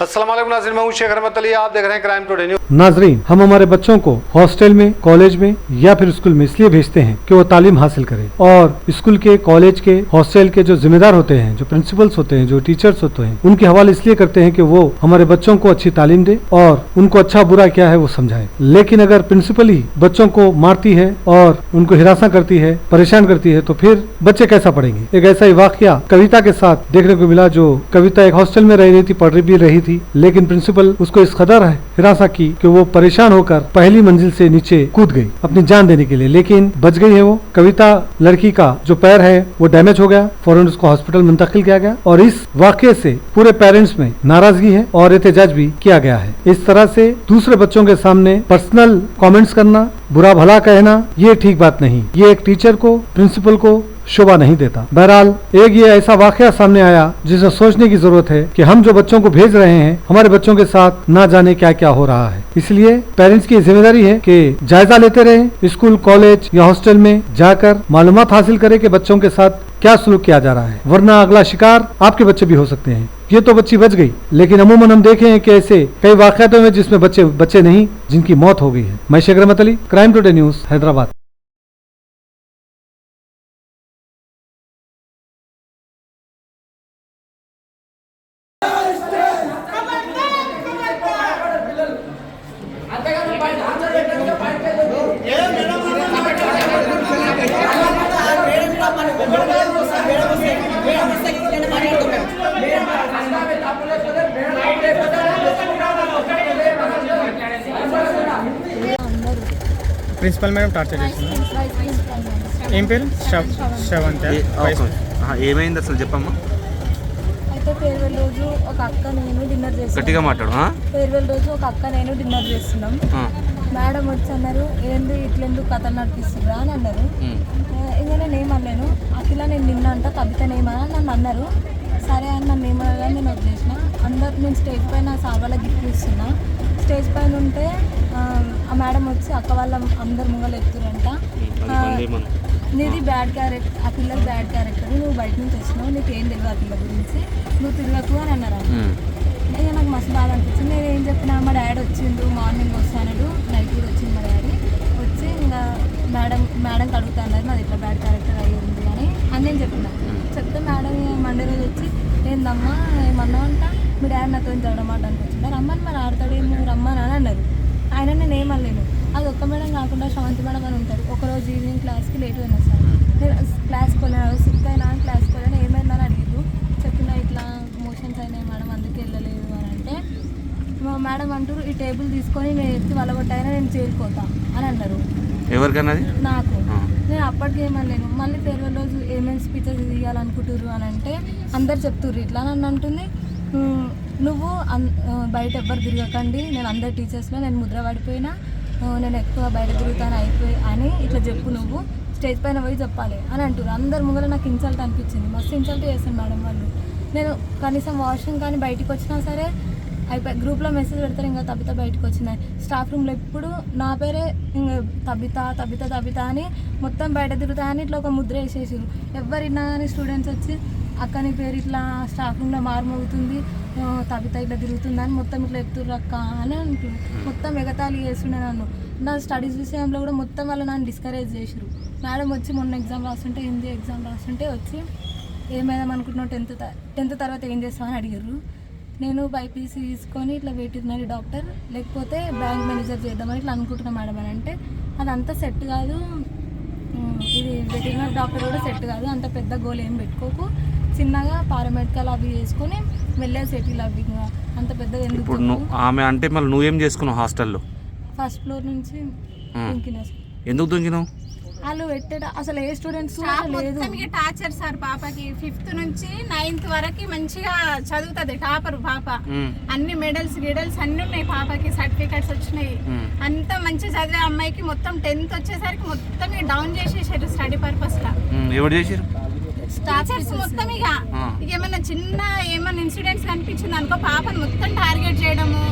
अस्सलाम वालेकुम नाज़रीन, मैं हूं शेख रहमत अली, आप देख रहे हैं क्राइम टुडे न्यूज़। नाजरीन, हम हमारे बच्चों को हॉस्टल में, कॉलेज में या फिर स्कूल में इसलिए भेजते हैं कि वो तालीम हासिल करें। और स्कूल के, कॉलेज के, हॉस्टल के जो जिम्मेदार होते हैं, जो प्रिंसिपल्स होते हैं, जो टीचर्स होते हैं, उनके हवाले इसलिए करते हैं कि वो हमारे बच्चों को अच्छी तालीम दे और उनको अच्छा बुरा क्या है वो समझाए। लेकिन अगर प्रिंसिपल ही बच्चों को मारती है और उनको हिरासा करती है, परेशान करती है, तो फिर बच्चे कैसा पढ़ेंगे। एक ऐसा ही वाकया कविता के साथ देखने को मिला। जो कविता एक हॉस्टल में रह रही थी, पढ़ भी रही थी, लेकिन प्रिंसिपल उसको इस कदर हिरासा की कि वो परेशान होकर पहली मंजिल से नीचे कूद गई अपनी जान देने के लिए, लेकिन बच गई है वो। कविता लड़की का जो पैर है वो डैमेज हो गया, फौरन उसको हॉस्पिटल मुंतकिल किया गया और इस वाकये से पूरे पेरेंट्स में नाराजगी है और एहतजाज भी किया गया है। इस तरह से दूसरे बच्चों के सामने पर्सनल कमेंट्स करना, बुरा भला कहना, ये ठीक बात नहीं। ये एक टीचर को, प्रिंसिपल को शोभा नहीं देता। बहरहाल एक ये ऐसा वाकया सामने आया जिसे सोचने की जरूरत है कि हम जो बच्चों को भेज रहे हैं, हमारे बच्चों के साथ ना जाने क्या क्या हो रहा है। इसलिए पेरेंट्स की जिम्मेदारी है कि जायजा लेते रहे, स्कूल, कॉलेज या हॉस्टल में जाकर मालूमात हासिल करें कि बच्चों के साथ क्या सलूक किया जा रहा है, वरना अगला शिकार आपके बच्चे भी हो सकते हैं। ये तो बच्ची बच गई, लेकिन अमूमन हम देखे हैं कि ऐसे कई वाकयातों में जिसमें बच्चे नहीं, जिनकी मौत हो गई है। मैं Sheikh Rahmat Ali, crime today news, Hyderabad. Principal madam torture చేస్తున్నారు. ఏం పేరు? శ్రవంత. ఏమైంది అసలు చెప్పమ్మా. అయితే ఫేర్వెల్ రోజు ఒక అక్క నేను డిన్నర్ చేస్తున్నాం. గట్టిగా మాట్లాడు. ఫేర్వెల్ రోజు ఒక అక్క నేను డిన్నర్ చేస్తున్నాం. మేడం వచ్చి అన్నారు, ఏంది ఇట్లెందుకు కథ నడిపిస్తున్నా అని అన్నారు. ఇంకా నేను ఏమనలేను, అఖిల నేను నిన్నంట, కవిత ఏమన్నా నన్ను అన్నారు. సరే అని నన్ను ఏమన్నా నేను వదిలేసిన. అందరు నేను స్టేజ్ పైన సార్ వాళ్ళ గిఫ్ట్ ఇస్తున్నా. స్టేజ్ పైన ఉంటే ఆ మేడం వచ్చి అక్క వాళ్ళ అందరు ముంగలు ఎత్తురంట, నీది బ్యాడ్ క్యారెక్టర్, ఆ పిల్లలు బ్యాడ్ క్యారెక్టర్, నువ్వు బయట నుంచి వచ్చినావు, నీకు ఏం తెలియదు ఆ పిల్ల గురించి, నువ్వు తిరగకు అని అన్నారు. ఇక నాకు మస్తు బాధ అనిపించింది. నేను ఏం చెప్పినా, మా డాడీ వచ్చిండు, మార్నింగ్ వస్తాడు, నైట్ కూడా వచ్చింది మా డాడీ వచ్చి, ఇంకా మేడంకి అడుగుతా అన్నారు నాది ఇట్లా బ్యాడ్ క్యారెక్టర్ అయ్యింది అని నేను చెప్పిన. చెప్తే మేడం మండే రోజు వచ్చి, ఏందమ్మా ఏమన్నా అంట, మీ డాడీ నాతో జడమాటానికి వచ్చిందా, రమ్మని మరి ఆడతాడేమో రమ్మని అని అన్నారు. ఆయన నేను ఏమనలేను. అది ఒక్క మేడం కాకుండా శ్రవంతి మేడం అని ఉంటారు. ఒకరోజు ఈవినింగ్ క్లాస్కి లేట్ అయినా సార్, నేను క్లాస్కి వెళ్ళాను, సిక్ అయినా క్లాస్కి వెళ్ళాను, ఏమైందని అడిగారు. చెప్పిన ఇట్లా మోషన్స్ అయినాయి మేడం, అందుకే వెళ్ళలేదు అని అంటే, మా మేడం అంటారు, ఈ టేబుల్ తీసుకొని నేను ఎత్తి వలగొట్టైనా నేను చేరిపోతా అని అన్నారు. ఎవరికన్నా నాకు. నేను అప్పటికి ఏమనలేను. మళ్ళీ ఫేర్వెల్ రోజు ఏమేమి స్పీచెస్ ఇవ్వాలనుకుంటుర్రు అని అంటే అందరు చెప్తుర్రు ఇట్లా. నన్ను అంటుంది, నువ్వు బయట ఎవ్వరు తిరగకండి, నేను అందరు టీచర్స్లో నేను ముద్ర పడిపోయినా, నేను ఎక్కువ బయట తిరుగుతాను అని ఇట్లా చెప్పు, నువ్వు స్టేజ్ పైన పోయి చెప్పాలి అని అంటారు. అందరు ముంగల నాకు ఇన్సల్ట్ అనిపించింది, మస్తు ఇన్సల్ట్ చేస్తాను మేడం వాళ్ళు. నేను కనీసం వాష్రూమ్ కానీ బయటకు వచ్చినా సరే అయిపోయి గ్రూప్లో మెసేజ్ పెడతారు, ఇంకా తబిత బయటకు వచ్చినాయి. స్టాఫ్ రూమ్లో ఎప్పుడు నా పేరే ఇంకా తబిత అని మొత్తం బయట తిరుగుతా అని ఇట్లా ఒక ముద్ర వేసేసారు. ఎవరిన్నా కానీ స్టూడెంట్స్ వచ్చి, అక్క నీ పేరు ఇట్లా స్టాఫ్ రూమ్లో మారుమవుతుంది, తబిత ఇట్లా తిరుగుతుందని మొత్తం ఇట్లా ఎత్తుర్రు అక్క అని అంటున్నారు. మొత్తం ఎగతాళి చేస్తుండే నన్ను. నా స్టడీస్ విషయంలో కూడా మొత్తం వాళ్ళు నన్ను డిస్కరేజ్ చేసారు. మేడం వచ్చి మొన్న ఎగ్జామ్ రాస్తుంటే, హిందీ ఎగ్జామ్ రాస్తుంటే వచ్చి, ఏమైనా అనుకుంటున్నావు, టెన్త్ తర్వాత ఏం చేస్తామని అడిగారు. నేను బైపీసీ తీసుకొని ఇట్లా వెటర్నరీ డాక్టర్ లేకపోతే బ్యాంక్ మేనేజర్ చేద్దామని ఇట్లా అనుకుంటున్నా మేడం అని అంటే, అదంతా సెట్ కాదు, ఇది వెటర్నరీ డాక్టర్ కూడా సెట్ కాదు, అంత పెద్ద గోల్ ఏం పెట్టుకోకు, చిన్నగా పారామెడికల్ అవి చేసుకొని వెళ్ళే సెటిల్ అవి, అంత పెద్ద ఎందుకు. ఇప్పుడు ఆమె అంటే మళ్ళీ నువ్వేం చేసుకున్నావు హాస్టల్లో? ఫస్ట్ ఫ్లోర్ నుంచి దుంకినా. ఎందుకు దుంకినావు? వాళ్ళు పెట్టాడు అసలు ఏ స్టూడెంట్స్ లేదు. టార్చర్ సార్ పాపకి 5th నుంచి 9th వరకు మంచిగా చదువుతుంది, టాపర్ పాప. అన్ని మెడల్స్ అన్ని ఉన్నాయి పాపకి, సర్టిఫికెట్స్ వచ్చినాయి, అంత మంచి చదివే అమ్మాయికి మొత్తం 10th వచ్చేసరికి మొత్తం డౌన్ చేసేసారు స్టడీ పర్పస్ లా. ఎవరు చేసారు? టీచర్స్ మొత్తం ఇక ఆ. ఏమన్నా చిన్న ఏమన్నా ఇన్సిడెంట్స్ కనిపించింది అనుకో పాపను మొత్తం టార్గెట్ చేయడము,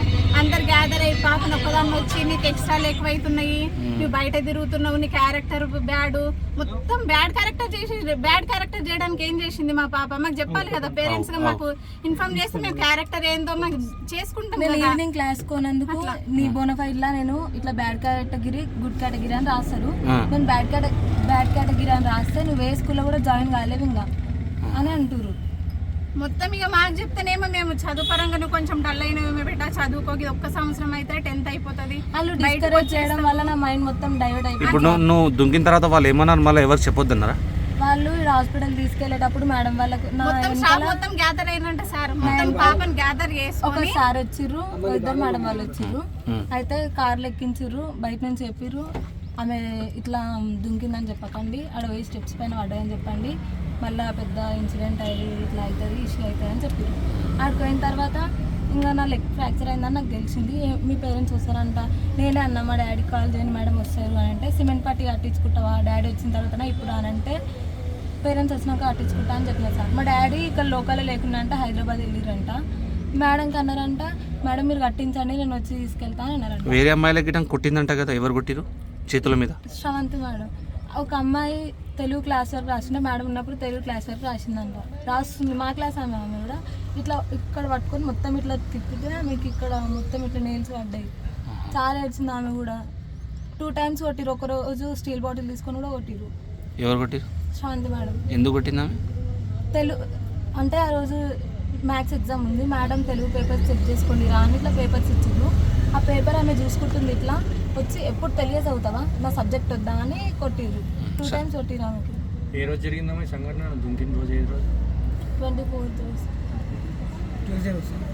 అందరు గ్యాదర్ అయ్యి పాపను ఒక్కదాన్ని వచ్చి నీకు ఎక్స్ట్రాలు ఎక్కువైతున్నాయి, నువ్వు బయట తిరుగుతున్నావు, నీ క్యారెక్టర్ బ్యాడ్, మొత్తం బ్యాడ్ క్యారెక్టర్ చేయడానికి ఏం చేసింది మా పాప? మాకు చెప్పాలి కదా, పేరెంట్స్ గా మాకు ఇన్ఫార్మ్ చేస్తే మేము క్యారెక్టర్ ఏందో మాకు చేసుకుంటాం నేను కదా. ఈవినింగ్ క్లాస్ కోనందుకు నీ బోనఫైడ్ లా నేను ఇట్లా బ్యాడ్ కేటగిరీ గుడ్ కేటగిరీ అని రాస్తారు. నేను బ్యాడ్ కేటగిరీ అని రాస్తే నువ్వు ఏ స్కూల్లో కూడా జాయిన్ కాలేవు ఇంకా అని అంటారు. మొత్తం ఇక మాకు చెప్తేనేమో మేము చదువు పరంగా నువ్వు కొంచెం డల్ అయినవి బిడ్డ, చదువుకోకి ఒక్క సంవత్సరం అయితే 10th అయిపోతుంది. వాళ్ళు డిస్కరేజ్ చేయడం వల్ల నా మైండ్ మొత్తం డైవర్ట్ అయిపోయింది. ఇప్పుడు నువ్వు దుంకిన తర్వాత వాళ్ళు ఏమన్నారు మళ్ళీ ఎవరు చెప్పొద్దన్నారా? వాళ్ళు హాస్పిటల్ తీసుకెళ్లేటప్పుడు మేడం వాళ్ళకు నా మొత్తం స్టాఫ్ మొత్తం గ్యాదర్ అయినంటే సార్ మొత్తం పాపని గ్యాదర్ ఒక చేసుకొని సార్ వచ్చిర్రు, ఇద్దరు మేడం వాళ్ళు వచ్చిర్రు. అయితే కార్లు ఎక్కించిర్రు, బయట నుంచి చెప్పిర్రు ఆమె ఇట్లా దుంకిందని చెప్పకండి, ఆడ పోయి స్టెప్స్ పైన పడ్డాయని చెప్పండి, మళ్ళీ పెద్ద ఇన్సిడెంట్ అయ్యి ఇట్లా అవుతుంది ఇష్యూ అవుతుంది అని చెప్పారు. ఆడికి పోయిన తర్వాత ఇంకా నా లెగ్ ఫ్రాక్చర్ అయిందని నాకు తెలిసింది. మీ పేరెంట్స్ వస్తారంట. నేనే అన్నా మా డాడీకి కాల్ చేయని మేడం వస్తారు అని అంటే, సిమెంట్ పట్టి కట్టించుకుంటావా డాడీ వచ్చిన తర్వాత ఇప్పుడు అని అంటే, పేరెంట్స్ వచ్చినాక కట్టించుకుంటా అని చెప్పిన సార్. మా డాడీ ఇక్కడ లోకల్లో లేకుండా అంటే హైదరాబాద్ వెళ్ళిరంట. మేడంకి అన్నారంట, మేడం మీరు కట్టించండి నేను వచ్చి తీసుకెళ్తా అని అన్నారంట. వేరే అమ్మాయిలకి గిట్ట కొట్టిందంట కదా, ఎవరు కొట్టిరు చేతుల మీద? శ్రవంతి మేడం. ఒక అమ్మాయి తెలుగు క్లాస్ వరకు రాసిండే, మేడం ఉన్నప్పుడు తెలుగు క్లాస్ వరకు రాసిందంట. రాస్తుంది మా క్లాస్ ఆమె కూడా. ఇట్లా ఇక్కడ పట్టుకొని మొత్తం ఇట్లా తిప్పితే మీకు ఇక్కడ మొత్తం ఇట్లా నెయిల్స్ పడ్డాయి. చాలా ఏడ్చింది ఆమె కూడా. 2 times కొట్టిరు. ఒక రోజు స్టీల్ బాటిల్ తీసుకొని కూడా కొట్టిరు. ఎవరు కొట్టిరు? శ్రవంతి మేడం. ఎందుకు కొట్టిందా? తెలుగు అంటే ఆ రోజు మ్యాథ్స్ ఎగ్జామ్ ఉంది, మేడం తెలుగు పేపర్స్ చెక్ చేసుకోండి రా అని ఇట్లా పేపర్స్ ఇచ్చిండ్రు. ఆ పేపర్ ఆమె చూసుకుంటుంది, ఇట్లా వచ్చి ఎప్పుడు తెలియదు అవుతావా నా సబ్జెక్ట్ వద్దా అని కొట్టిర్రు. 2 times కొట్టిరు ఆమెకి. ఏ రోజు జరిగిందమ్మా సంఘటన? దుంకిన రోజు ఏ రోజు? 24th రోజు. ట్యూస్డే వస్తుంది.